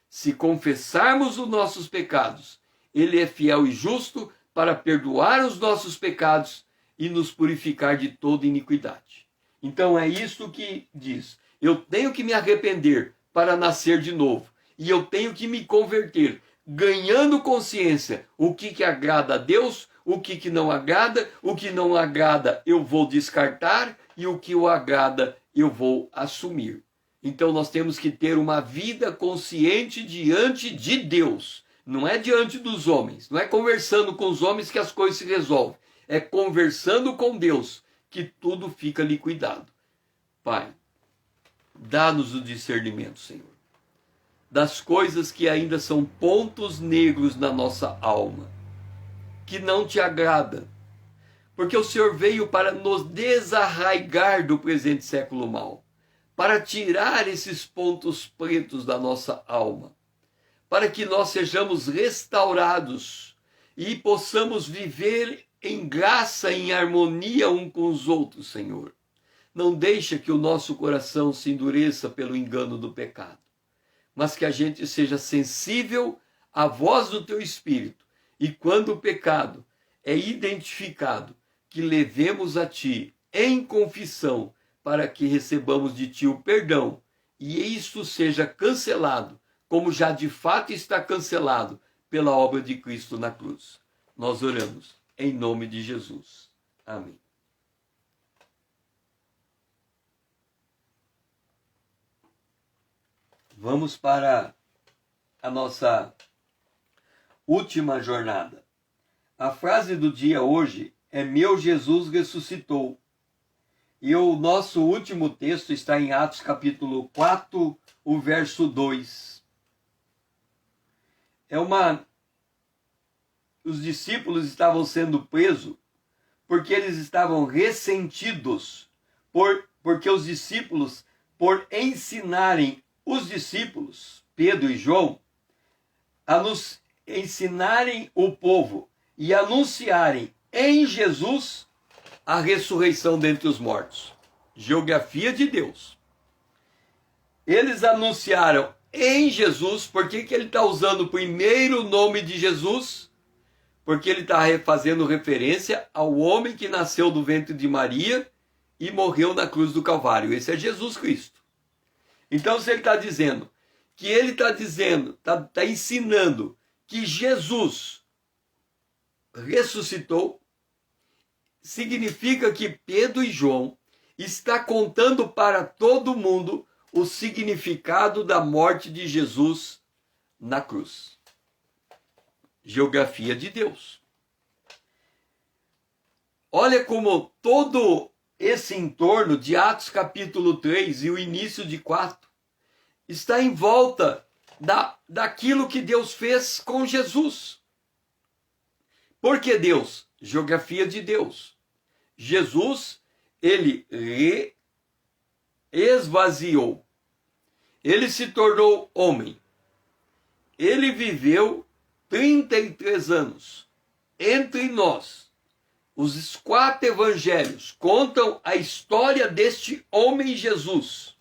Se confessarmos os nossos pecados, ele é fiel e justo para perdoar os nossos pecados e nos purificar de toda iniquidade. Então é isso que diz. Eu tenho que me arrepender para nascer de novo. E eu tenho que me converter, ganhando consciência o que agrada a Deus, o que não agrada, o que não agrada eu vou descartar e o que o agrada eu vou assumir. Então nós temos que ter uma vida consciente diante de Deus. Não é diante dos homens. Não é conversando com os homens que as coisas se resolvem. É conversando com Deus que tudo fica liquidado. Pai, Dá-nos o discernimento, Senhor, das coisas que ainda são pontos negros na nossa alma, que não te agrada, porque o Senhor veio para nos desarraigar do presente século mau, para tirar esses pontos pretos da nossa alma, para que nós sejamos restaurados e possamos viver em graça, em harmonia um com os outros, Senhor. Não deixa que o nosso coração se endureça pelo engano do pecado, mas que a gente seja sensível à voz do Teu Espírito, e quando o pecado é identificado, que levemos a Ti em confissão, para que recebamos de Ti o perdão, e isto seja cancelado, como já de fato está cancelado pela obra de Cristo na cruz. Nós oramos em nome de Jesus. Amém. Vamos para a nossa última jornada. A frase do dia hoje é: meu Jesus ressuscitou. E o nosso último texto está em Atos capítulo 4, o verso 2. Os discípulos estavam sendo presos porque eles estavam ressentidos, porque os discípulos, por ensinarem os discípulos, Pedro e João, a nos ensinarem o povo e anunciarem em Jesus a ressurreição dentre os mortos. Geografia de Deus. Eles anunciaram em Jesus. Por que ele está usando o primeiro nome de Jesus? Porque ele está fazendo referência ao homem que nasceu do ventre de Maria e morreu na cruz do Calvário. Esse é Jesus Cristo. Então, se ele está dizendo que ele está ensinando que Jesus ressuscitou, significa que Pedro e João está contando para todo mundo o significado da morte de Jesus na cruz. Geografia de Deus. Olha como todo esse entorno de Atos capítulo 3 e o início de 4 está em volta daquilo que Deus fez com Jesus. Por que Deus? Geografia de Deus. Jesus, ele esvaziou. Ele se tornou homem. Ele viveu 33 anos entre nós. Os 4 evangelhos contam a história deste homem Jesus,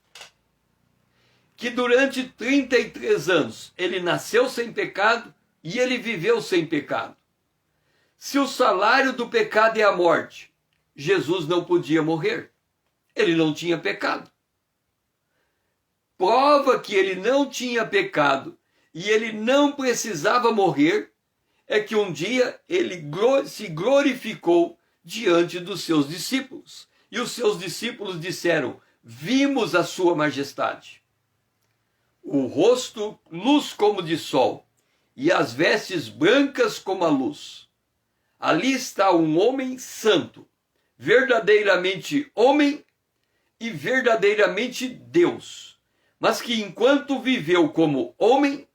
que durante 33 anos ele nasceu sem pecado e ele viveu sem pecado. Se o salário do pecado é a morte, Jesus não podia morrer. Ele não tinha pecado. Prova que ele não tinha pecado e ele não precisava morrer é que um dia ele se glorificou diante dos seus discípulos. E os seus discípulos disseram: vimos a sua majestade. O rosto luz como de sol e as vestes brancas como a luz. Ali está um homem santo, verdadeiramente homem e verdadeiramente Deus, mas que enquanto viveu como homem,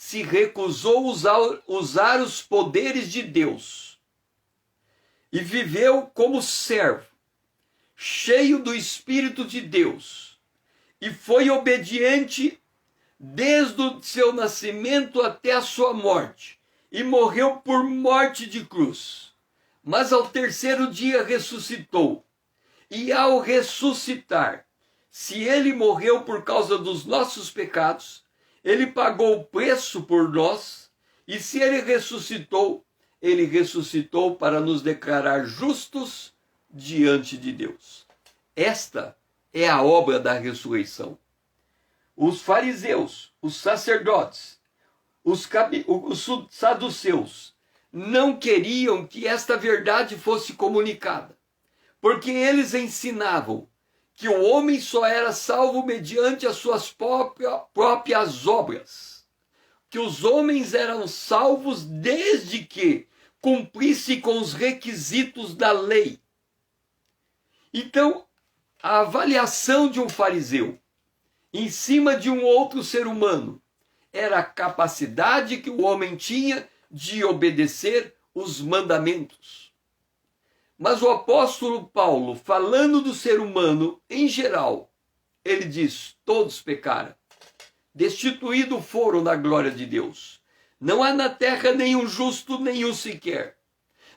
se recusou usar os poderes de Deus e viveu como servo, cheio do Espírito de Deus, e foi obediente desde o seu nascimento até a sua morte, e morreu por morte de cruz. Mas ao terceiro dia ressuscitou. E ao ressuscitar, se ele morreu por causa dos nossos pecados, ele pagou o preço por nós, e se ele ressuscitou para nos declarar justos diante de Deus. Esta é a obra da ressurreição. Os fariseus, os sacerdotes, os saduceus não queriam que esta verdade fosse comunicada, porque eles ensinavam que o homem só era salvo mediante as suas próprias obras, que os homens eram salvos desde que cumprissem com os requisitos da lei. Então, a avaliação de um fariseu em cima de um outro ser humano. Era a capacidade que o homem tinha de obedecer os mandamentos. Mas o apóstolo Paulo, falando do ser humano em geral, ele diz: todos pecaram, destituídos foram da glória de Deus. Não há na terra nenhum justo, nenhum sequer.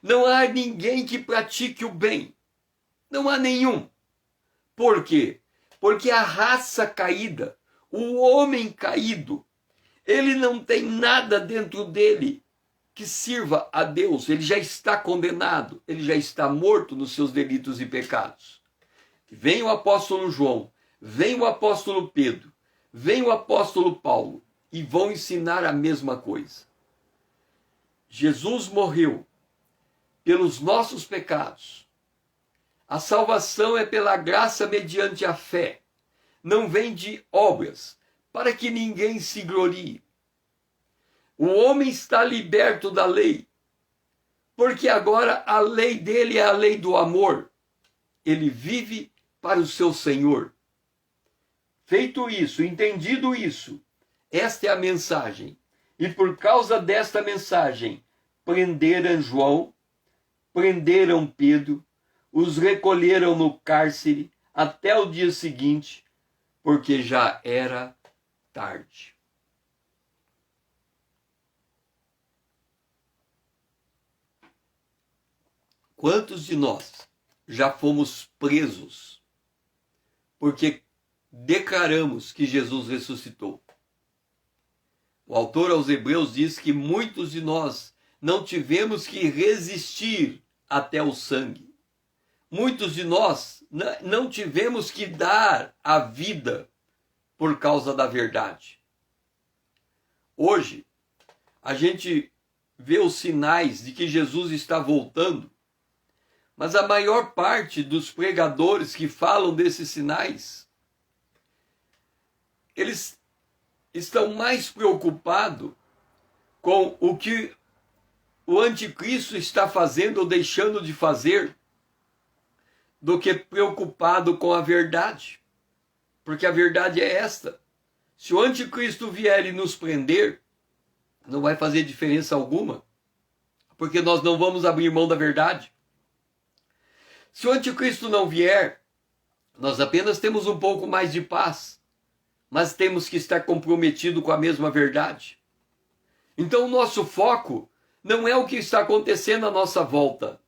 Não há ninguém que pratique o bem. Não há nenhum. Por quê? Porque a raça caída, o homem caído, ele não tem nada dentro dele que sirva a Deus. Ele já está condenado, ele já está morto nos seus delitos e pecados. Vem o apóstolo João, vem o apóstolo Pedro, vem o apóstolo Paulo e vão ensinar a mesma coisa. Jesus morreu pelos nossos pecados. A salvação é pela graça mediante a fé. Não vem de obras, para que ninguém se glorie. O homem está liberto da lei, porque agora a lei dele é a lei do amor. Ele vive para o seu Senhor. Feito isso, entendido isso, esta é a mensagem. E por causa desta mensagem, prenderam João, prenderam Pedro, os recolheram no cárcere até o dia seguinte, porque já era tarde. Quantos de nós já fomos presos porque declaramos que Jesus ressuscitou? O autor aos Hebreus diz que muitos de nós não tivemos que resistir até o sangue. Muitos de nós não tivemos que dar a vida por causa da verdade. Hoje, a gente vê os sinais de que Jesus está voltando, mas a maior parte dos pregadores que falam desses sinais, eles estão mais preocupados com o que o anticristo está fazendo ou deixando de fazer, do que preocupado com a verdade. Porque a verdade é esta: se o anticristo vier e nos prender, não vai fazer diferença alguma, porque nós não vamos abrir mão da verdade. Se o anticristo não vier, nós apenas temos um pouco mais de paz, mas temos que estar comprometido com a mesma verdade. Então o nosso foco não é o que está acontecendo à nossa volta.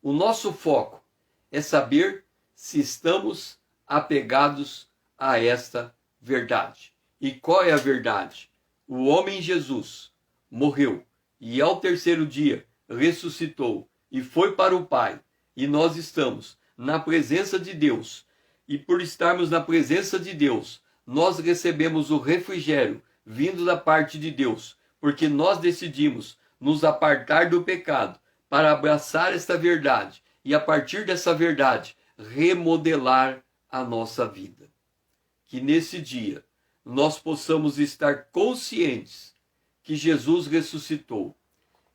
O nosso foco é saber se estamos apegados a esta verdade. E qual é a verdade? O homem Jesus morreu e ao terceiro dia ressuscitou e foi para o Pai. E nós estamos na presença de Deus. E por estarmos na presença de Deus, nós recebemos o refrigério vindo da parte de Deus, porque nós decidimos nos apartar do pecado para abraçar esta verdade e a partir dessa verdade remodelar a nossa vida. Que nesse dia nós possamos estar conscientes que Jesus ressuscitou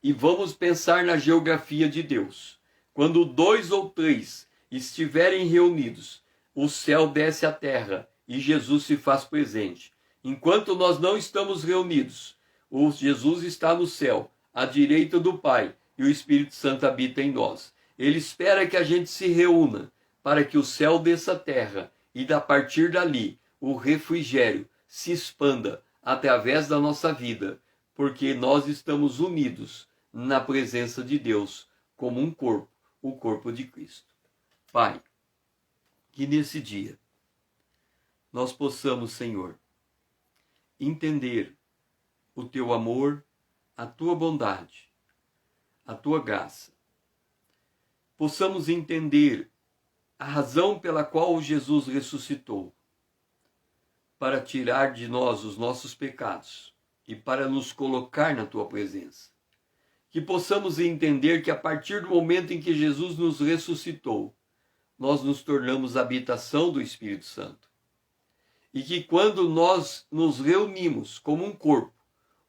e vamos pensar na geografia de Deus. Quando 2 ou 3 estiverem reunidos, o céu desce à terra e Jesus se faz presente. Enquanto nós não estamos reunidos, o Jesus está no céu, à direita do Pai, e o Espírito Santo habita em nós. Ele espera que a gente se reúna para que o céu desça à terra e a partir dali o refrigério se expanda através da nossa vida, porque nós estamos unidos na presença de Deus como um corpo, o corpo de Cristo. Pai, que nesse dia nós possamos, Senhor, entender o teu amor, a tua bondade, a tua graça. Possamos entender a razão pela qual Jesus ressuscitou, para tirar de nós os nossos pecados e para nos colocar na tua presença. Que possamos entender que a partir do momento em que Jesus nos ressuscitou, nós nos tornamos habitação do Espírito Santo. E que quando nós nos reunimos como um corpo,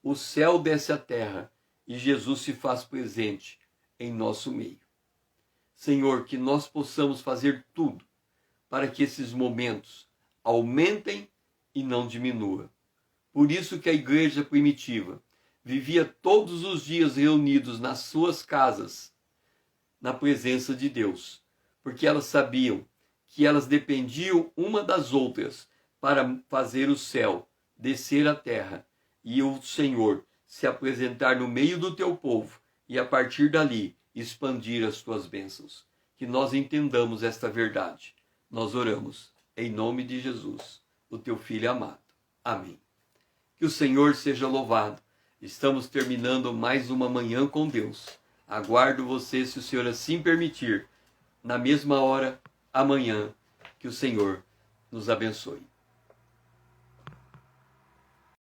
o céu desce à terra e Jesus se faz presente em nosso meio. Senhor, que nós possamos fazer tudo para que esses momentos aumentem e não diminua. Por isso que a igreja primitiva vivia todos os dias reunidos nas suas casas, na presença de Deus, porque elas sabiam que elas dependiam uma das outras para fazer o céu descer à terra e o Senhor se apresentar no meio do teu povo e a partir dali expandir as tuas bênçãos. Que nós entendamos esta verdade. Nós oramos em nome de Jesus, o teu Filho amado. Amém. Que o Senhor seja louvado. Estamos terminando mais uma manhã com Deus. Aguardo você, se o Senhor assim permitir, na mesma hora, amanhã. Que o Senhor nos abençoe.